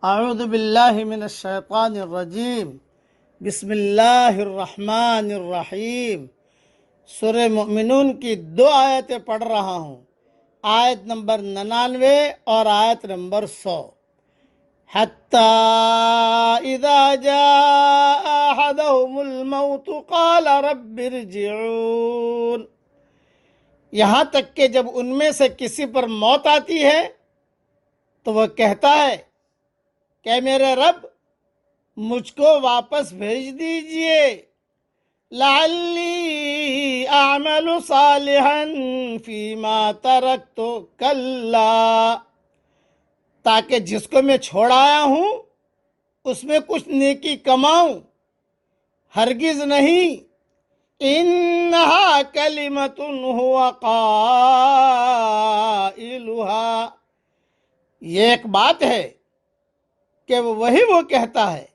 اعوذ باللہ من الشیطان الرجیم بسم اللہ الرحمن الرحیم۔ سورہ مومنون کی 2 آیتیں پڑھ رہا ہوں، آیت نمبر 99 اور آیت نمبر 100۔ حَتَّى إِذَا جَاءَ أَحَدَهُمُ الْمَوْتُ قَالَ رَبِّ ارْجِعُونِ، یہاں تک کہ جب ان میں سے کسی پر موت آتی ہے تو وہ کہتا ہے کہ میرے رب مجھ کو واپس بھیج دیجئے، لعلی اعمل صالحا فیما ترکت کلا، تاکہ جس کو میں چھوڑ آیا ہوں اس میں کچھ نیکی کماؤں، ہرگز نہیں۔ انہا کلمۃ ہوا قائلها، یہ ایک بات ہے کہ وہی وہ کہتا ہے۔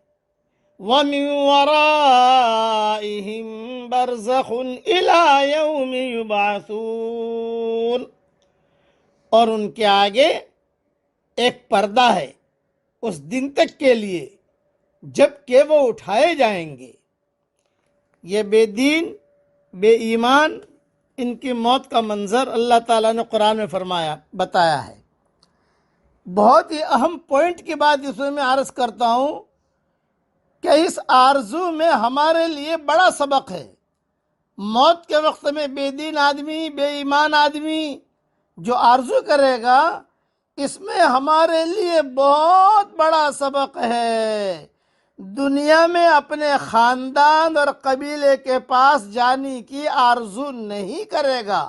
وَمِن وَرَائِهِمْ بَرْزَخٌ إِلَى يَوْمِ يُبْعَثُونَ، اور ان کے آگے ایک پردہ ہے اس دن تک کے لیے جب کہ وہ اٹھائے جائیں گے۔ یہ بے دین بے ایمان ان کی موت کا منظر اللہ تعالیٰ نے قرآن میں بتایا ہے۔ بہت ہی اہم پوائنٹ کی بات اس میں عرض کرتا ہوں کہ اس آرزو میں ہمارے لیے بڑا سبق ہے۔ موت کے وقت میں بے دین آدمی بے ایمان آدمی جو آرزو کرے گا، اس میں ہمارے لیے بہت بڑا سبق ہے۔ دنیا میں اپنے خاندان اور قبیلے کے پاس جانے کی آرزو نہیں کرے گا،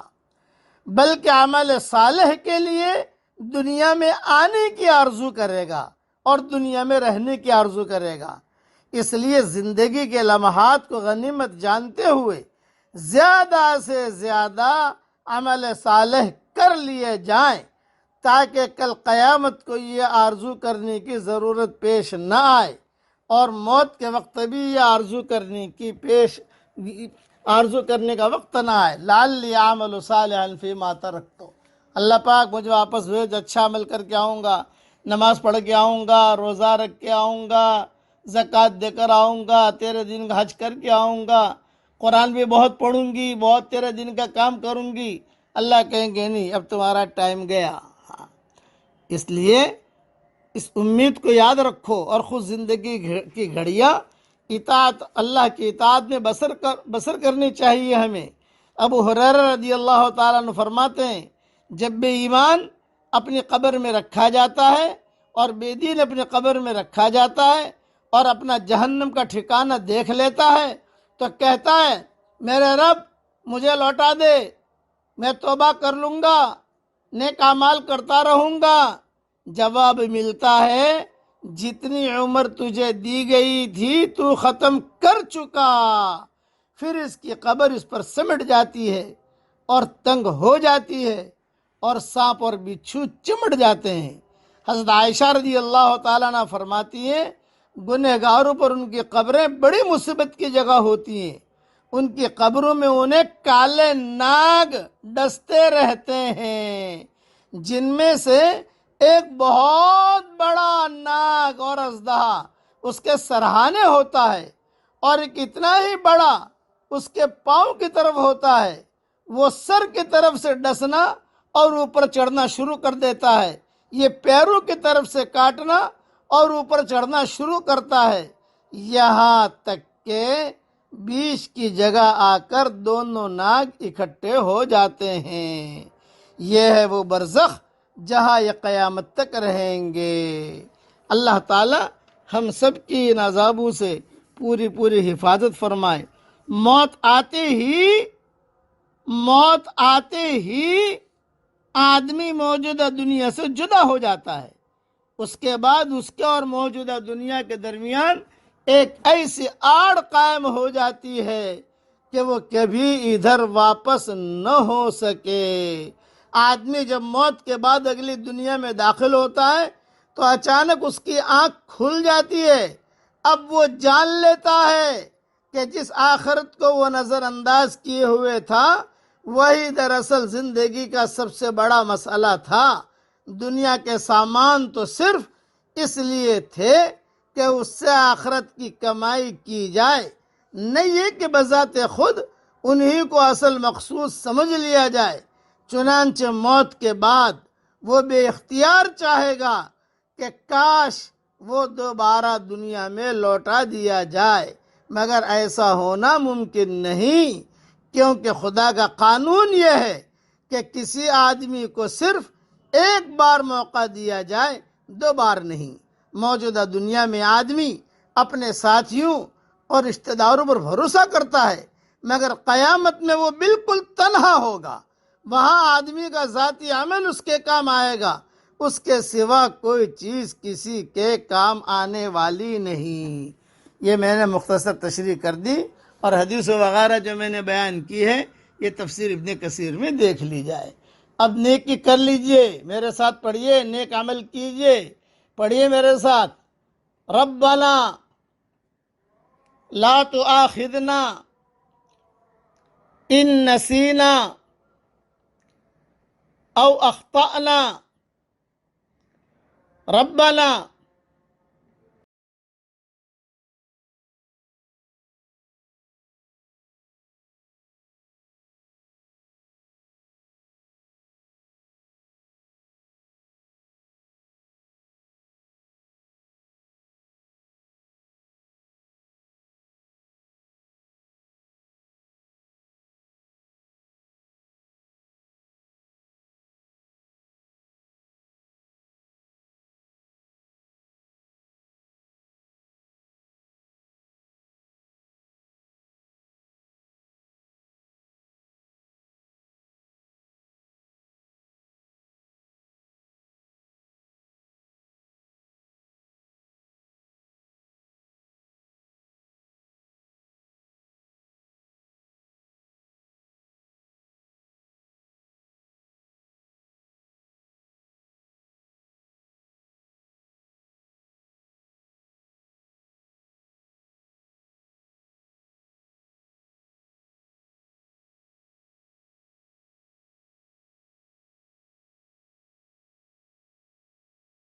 بلکہ عمل صالح کے لیے دنیا میں آنے کی آرزو کرے گا اور دنیا میں رہنے کی آرزو کرے گا۔ اس لیے زندگی کے لمحات کو غنیمت جانتے ہوئے زیادہ سے زیادہ عمل صالح کر لیے جائیں، تاکہ کل قیامت کو یہ آرزو کرنے کی ضرورت پیش نہ آئے اور موت کے وقت بھی یہ آرزو کرنے کا وقت نہ آئے۔ لعلی اعمل صالحا فیما ترکت، اللہ پاک مجھے واپس بھیج، اچھا عمل کر کے آؤں گا، نماز پڑھ کے آؤں گا، روزہ رکھ کے آؤں گا، زکوٰۃ دے کر آؤں گا، تیرے دین کا حج کر کے آؤں گا، قرآن بھی بہت پڑھوں گی، بہت تیرے دین کا کام کروں گی۔ اللہ کہیں گے نہیں، اب تمہارا ٹائم گیا۔ اس لیے اس امید کو یاد رکھو اور خود زندگی کی گھڑیاں اللہ کی اطاعت میں بسر کرنی چاہیے ہمیں۔ ابو ہریرہ رضی اللہ تعالیٰ عنہ فرماتے ہیں، جب بے ایمان اپنی قبر میں رکھا جاتا ہے اور بے دین اپنی قبر میں رکھا جاتا ہے اور اپنا جہنم کا ٹھکانہ دیکھ لیتا ہے تو کہتا ہے میرے رب مجھے لوٹا دے، میں توبہ کر لوں گا، نیک اعمال کرتا رہوں گا۔ جواب ملتا ہے جتنی عمر تجھے دی گئی تھی تو ختم کر چکا۔ پھر اس کی قبر اس پر سمٹ جاتی ہے اور تنگ ہو جاتی ہے اور سانپ اور بچھو چمٹ جاتے ہیں۔ حضرت عائشہ رضی اللہ تعالیٰ عنہ فرماتی ہیں، گنہگاروں پر ان کی قبریں بڑی مصیبت کی جگہ ہوتی ہیں، ان کی قبروں میں انہیں کالے ناگ ڈستے رہتے ہیں، جن میں سے ایک بہت بڑا ناگ اور اژدہا اس کے سرہانے ہوتا ہے اور ایک اتنا ہی بڑا اس کے پاؤں کی طرف ہوتا ہے۔ وہ سر کی طرف سے ڈسنا اور اوپر چڑھنا شروع کر دیتا ہے، یہ پیروں کی طرف سے کاٹنا اور اوپر چڑھنا شروع کرتا ہے، یہاں تک کہ بیچ کی جگہ آ کر دونوں ناگ اکٹھے ہو جاتے ہیں۔ یہ ہے وہ برزخ جہاں یہ قیامت تک رہیں گے۔ اللہ تعالی ہم سب کی ان عذابوں سے پوری حفاظت فرمائے۔ موت آتے ہی آدمی موجودہ دنیا سے جدا ہو جاتا ہے، اس کے بعد اس کے اور موجودہ دنیا کے درمیان ایک ایسی آڑ قائم ہو جاتی ہے کہ وہ کبھی ادھر واپس نہ ہو سکے۔ آدمی جب موت کے بعد اگلی دنیا میں داخل ہوتا ہے تو اچانک اس کی آنکھ کھل جاتی ہے۔ اب وہ جان لیتا ہے کہ جس آخرت کو وہ نظر انداز کیے ہوئے تھا وہی دراصل زندگی کا سب سے بڑا مسئلہ تھا۔ دنیا کے سامان تو صرف اس لیے تھے کہ اس سے آخرت کی کمائی کی جائے، نہیں یہ کہ بذات خود انہی کو اصل مقصود سمجھ لیا جائے۔ چنانچہ موت کے بعد وہ بے اختیار چاہے گا کہ کاش وہ دوبارہ دنیا میں لوٹا دیا جائے، مگر ایسا ہونا ممکن نہیں، کیونکہ خدا کا قانون یہ ہے کہ کسی آدمی کو صرف ایک بار موقع دیا جائے، 2 بار نہیں۔ موجودہ دنیا میں آدمی اپنے ساتھیوں اور رشتہ داروں پر بھروسہ کرتا ہے، مگر قیامت میں وہ بالکل تنہا ہوگا۔ وہاں آدمی کا ذاتی عمل اس کے کام آئے گا، اس کے سوا کوئی چیز کسی کے کام آنے والی نہیں۔ یہ میں نے مختصر تشریح کر دی، اور حدیث وغیرہ جو میں نے بیان کی ہے یہ تفسیر ابن کثیر میں دیکھ لی جائے۔ اب نیکی کر لیجئے، میرے ساتھ پڑھیے، نیک عمل کیجئے، پڑھیے میرے ساتھ، ربنا لا تؤاخذنا ان نسینا او اخطأنا، ربنا